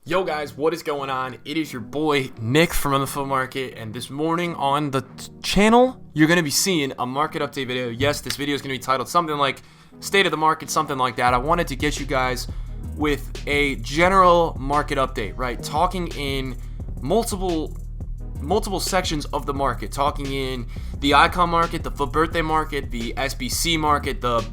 Yo guys, what is going on? It is your boy Nick from the Foot Market, and this morning on the channel, you're going to be seeing a market update video. Yes, this video is going to be titled something like State of the Market, something like that. I wanted to get you guys with a general market update, right? Talking in multiple sections of the market, talking in the icon market, the Futbirthday market, the SBC market, the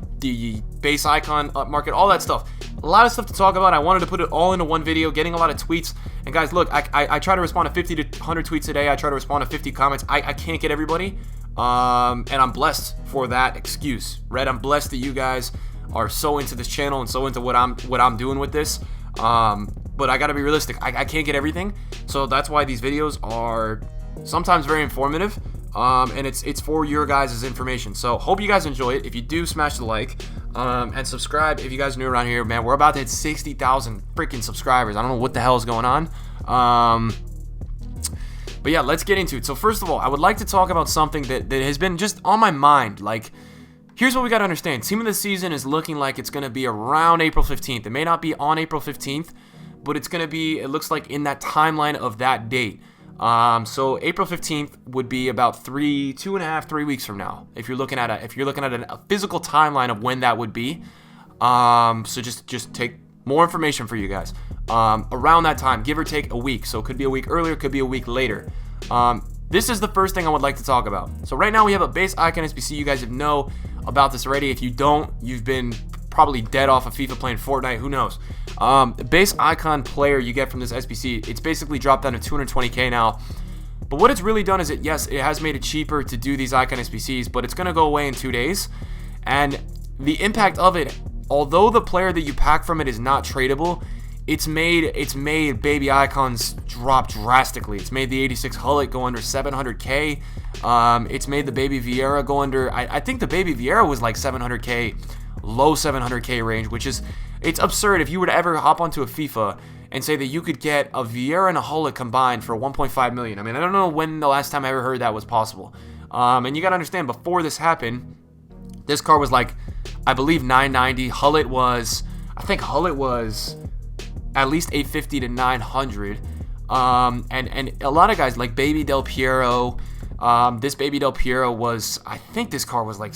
base icon market, all that stuff. A lot of stuff to talk about. I wanted to put it all into one video, getting a lot of tweets. And guys, look, I try to respond to 50 to 100 tweets a day. I try to respond to 50 comments. I can't get everybody, and I'm blessed for that excuse, right? I'm blessed that you guys are so into this channel and so into what I'm doing with this. But I gotta be realistic. I can't get everything, so that's why these videos are sometimes very informative, and it's for your guys' information. So hope you guys enjoy it. If you do, smash the like and subscribe. If you guys are new around here, man, we're about to hit 60,000 freaking subscribers. I don't know what the hell is going on. But yeah, let's get into it. So first of all, I would like to talk about something that has been just on my mind. Like, here's what we got to understand. Team of the season is looking like it's going to be around April 15th. It may not be on April 15th, but it's going to be, it looks like, in that timeline of that date. So April 15th would be about 3 weeks from now. If you're looking at a physical timeline of when that would be. So just take more information for you guys. Around that time, give or take a week. So it could be a week earlier, could be a week later. This is the first thing I would like to talk about. So right now we have a base icon SBC. You guys know about this already. If you don't, you've been probably dead off of FIFA playing Fortnite. Who knows? The base icon player you get from this SBC, it's basically dropped down to 220k now. But what it's really done is it has made it cheaper to do these icon SBCs, but it's going to go away in 2 days. And the impact of it, although the player that you pack from it is not tradable, it's made baby icons drop drastically. It's made the 86 Hullet go under 700k. It's made the baby Vieira go under, I think the baby Vieira was like 700k, low 700k range, which is, it's absurd. If you were to ever hop onto a FIFA and say that you could get a Vieira and a Hullet combined for 1.5 million. I mean, I don't know when the last time I ever heard that was possible. And you got to understand, before this happened, this car was like, I believe 990. I think Hullet was at least 850 to 900. And a lot of guys like Baby Del Piero, this Baby Del Piero was, I think this car was like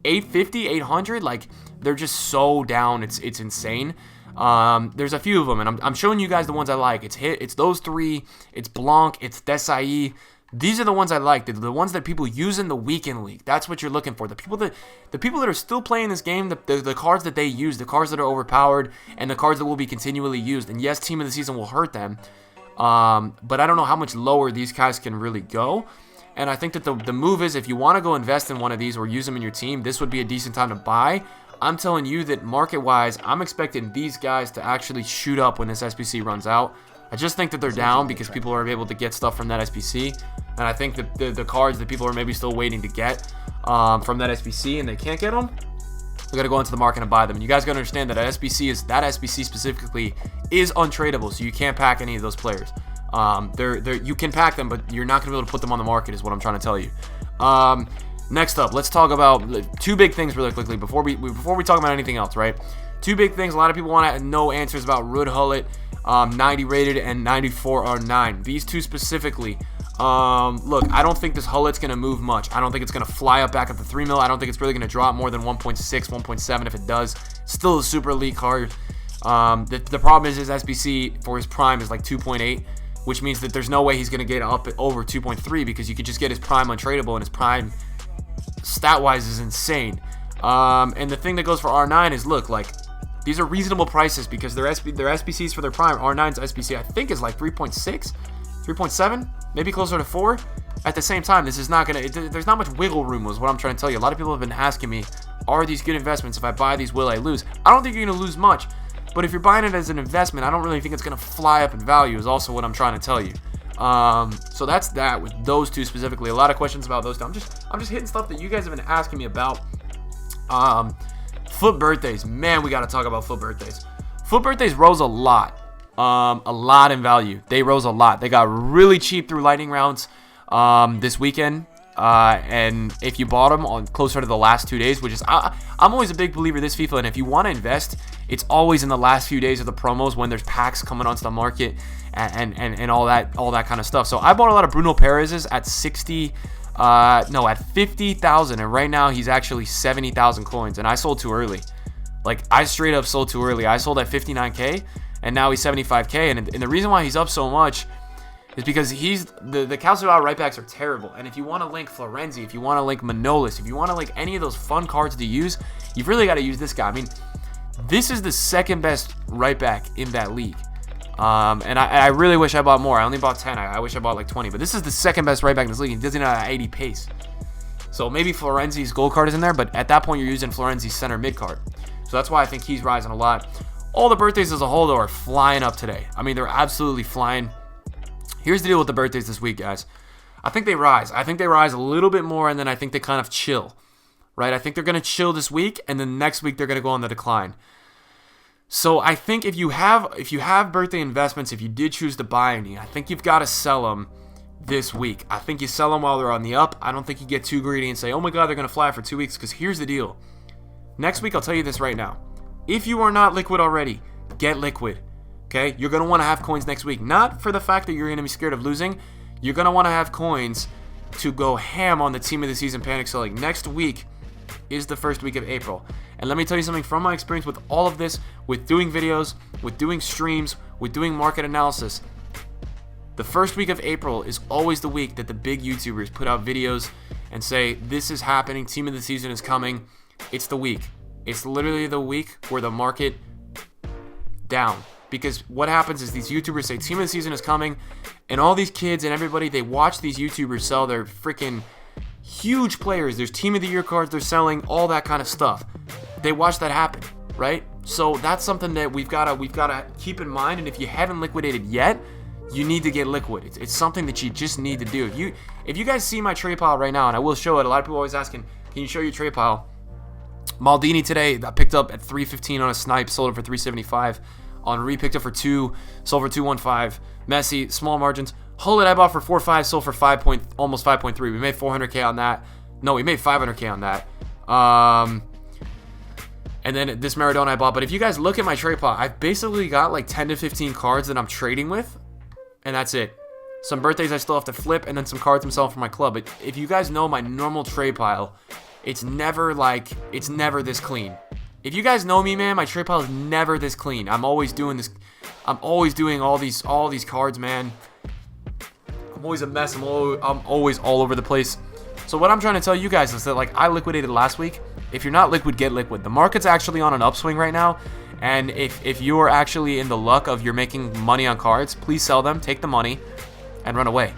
850, 800. Like, they're just so down. It's insane. There's a few of them, and I'm showing you guys the ones I like. It's those three. It's Blanc. It's Desai. These are the ones I like. They're the ones that people use in the weekend league. That's what you're looking for. The people that are still playing this game, the cards that they use, the cards that are overpowered, and the cards that will be continually used. And yes, team of the season will hurt them, but I don't know how much lower these guys can really go. And I think that the move is, if you want to go invest in one of these or use them in your team, this would be a decent time to buy. I'm telling you that market-wise, I'm expecting these guys to actually shoot up when this SBC runs out. I just think that they're down because people are able to get stuff from that SBC. And I think that the cards that people are maybe still waiting to get from that SBC and they can't get them, they're going to go into the market and buy them. And you guys got to understand that that SBC specifically is untradeable, so you can't pack any of those players. You can pack them, but you're not going to be able to put them on the market, is what I'm trying to tell you. Next up, let's talk about two big things really quickly before we talk about anything else, right? Two big things. A lot of people want to know answers about Rud Hullet, 90 rated and 94 R9. These two specifically. Look, I don't think this Hullet's going to move much. I don't think it's going to fly up back at the 3 mil. I don't think it's really going to drop more than 1.6, 1.7 if it does. Still a super elite card. The problem is his SBC for his prime is like 2.8, which means that there's no way he's going to get up over 2.3 because you could just get his prime untradeable, and his prime stat-wise is insane. And the thing that goes for R9 is, look, like, these are reasonable prices because their SBCs for their prime, R9's SBC, I think, is like 3.6, 3.7, maybe closer to 4. At the same time, this is not going to, there's not much wiggle room, is what I'm trying to tell you. A lot of people have been asking me, are these good investments? If I buy these, will I lose? I don't think you're going to lose much. But if you're buying it as an investment, I don't really think it's going to fly up in value, is also what I'm trying to tell you. So that's that with those two specifically. A lot of questions about those two. I'm just hitting stuff that you guys have been asking me about. Futbirthdays. Man, we got to talk about Futbirthdays. Futbirthdays rose a lot in value. They rose a lot. They got really cheap through lightning rounds this weekend. And if you bought them on closer to the last 2 days, which is, I'm always a big believer this FIFA, and if you want to invest It's always in the last few days of the promos when there's packs coming onto the market and all that kind of stuff. So I bought a lot of Bruno Perez's at 50,000, and right now he's actually 70,000 coins, and I sold too early. Like, I straight up sold too early. I sold at 59k, and now he's 75k, and the reason why he's up so much is because the Calcio right backs are terrible. And if you want to link Florenzi, if you want to link Manolis, if you want to link any of those fun cards to use, you've really got to use this guy. I mean, this is the second best right back in that league. And I really wish I bought more. I only bought 10. I wish I bought like 20. But this is the second best right back in this league. He doesn't have 80 pace. So maybe Florenzi's gold card is in there, but at that point you're using Florenzi's center mid card. So that's why I think he's rising a lot. All the birthdays as a whole, though, are flying up today. I mean, they're absolutely flying. Here's the deal with the birthdays this week, guys. I think they rise. I think they rise a little bit more, and then I think they kind of chill, right? I think they're going to chill this week, and then next week they're going to go on the decline. So I think if you have birthday investments, if you did choose to buy any, I think you've got to sell them this week. I think you sell them while they're on the up. I don't think you get too greedy and say, oh my God, they're going to fly for 2 weeks, because here's the deal. Next week, I'll tell you this right now. If you are not liquid already, get liquid. Okay, you're going to want to have coins next week. Not for the fact that you're going to be scared of losing. You're going to want to have coins to go ham on the team of the season panic selling. Next week is the first week of April. And let me tell you something from my experience with all of this, with doing videos, with doing streams, with doing market analysis. The first week of April is always the week that the big YouTubers put out videos and say, this is happening, team of the season is coming. It's the week. It's literally the week where the market down. Because what happens is these YouTubers say team of the season is coming, and all these kids and everybody, they watch these YouTubers sell their freaking huge players. There's team of the year cards they're selling, all that kind of stuff. They watch that happen, right? So that's something that we've got to keep in mind. And if you haven't liquidated yet, you need to get liquid. It's something that you just need to do. If you guys see my trade pile right now, and I will show it. A lot of people are always asking, can you show your trade pile? Maldini today, I picked up at 315 on a snipe, sold it for 375. Henry picked up for 2, sold for 215. Messi, small margins. Hullet I bought for 4.5, sold for almost 5.3. We made 400k on that. No, we made 500k on that. And then this Maradona I bought. But if you guys look at my trade pile, I've basically got like 10 to 15 cards that I'm trading with, and that's it. Some birthdays I still have to flip, and then some cards I'm selling for my club. But if you guys know my normal trade pile, it's never this clean. If you guys know me, man, my trade pile is never this clean. I'm always doing this. I'm always doing all these cards, man. I'm always a mess. I'm always all over the place. So what I'm trying to tell you guys is that, like, I liquidated last week. If you're not liquid, get liquid. The market's actually on an upswing right now. And if you're actually in the luck of you're making money on cards, please sell them, take the money, and run away.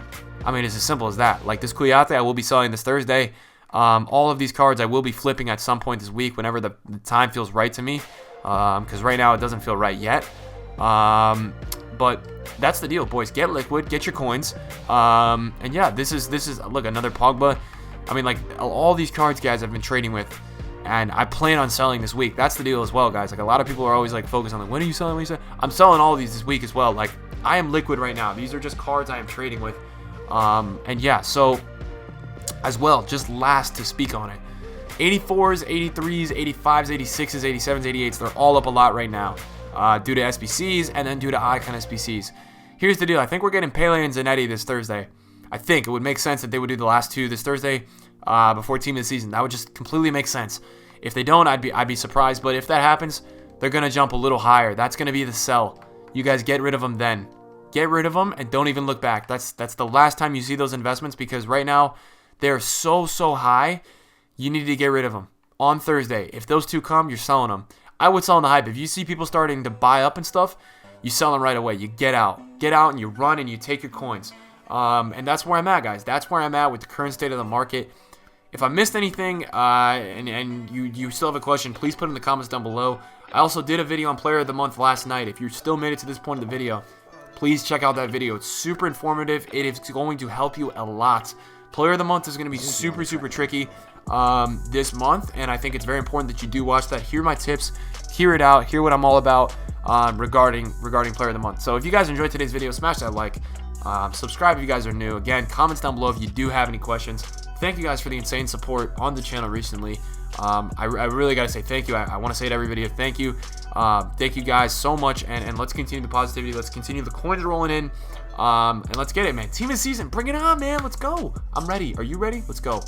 I mean, it's as simple as that. Like this Kouyaté, I will be selling this Thursday. All of these cards I will be flipping at some point this week whenever the time feels right to me, because right now it doesn't feel right yet. But that's the deal, boys. Get liquid, get your coins, and yeah, this is look, another Pogba. I mean, like, all these cards, guys, I've been trading with, and I plan on selling this week. That's the deal as well, guys. Like, a lot of people are always like focused on, like, when are you selling? When are you selling? I'm selling all of these this week as well. Like, I am liquid right now. These are just cards I am trading with, and yeah, so. As well, just last to speak on it, 84s, 83s, 85s, 86s, 87s, 88s, they're all up a lot right now due to SBCs and then due to icon SBCs. Here's the deal. I think we're getting Pele and Zanetti this Thursday. I think it would make sense that they would do the last two this Thursday before team of the season. That would just completely make sense. If they don't, I'd be surprised. But if that happens, they're going to jump a little higher. That's going to be the sell. You guys get rid of them then. Get rid of them and don't even look back. That's the last time you see those investments, because right now, they're so high, you need to get rid of them. On Thursday, if those two come, you're selling them. I would sell on the hype. If you see people starting to buy up and stuff, you sell them right away. You get out. Get out and you run and you take your coins. And that's where I'm at, guys. That's where I'm at with the current state of the market. If I missed anything and you still have a question, please put it in the comments down below. I also did a video on Player of the Month last night. If you still made it to this point of the video, please check out that video. It's super informative. It is going to help you a lot. Player of the Month is going to be super tricky this month, and I think it's very important that you do watch that. Hear my tips, hear it out, hear what I'm all about regarding Player of the Month. So if you guys enjoyed today's video, smash that like, subscribe if you guys are new. Again, comments down below if you do have any questions. Thank you guys for the insane support on the channel recently. I really got to say thank you. I want to say it every video. Thank you. Thank you guys so much, and let's continue the positivity. Let's continue the coins rolling in, and let's get it, man. Team of the season, bring it on, man. Let's go. I'm ready. Are you ready? Let's go.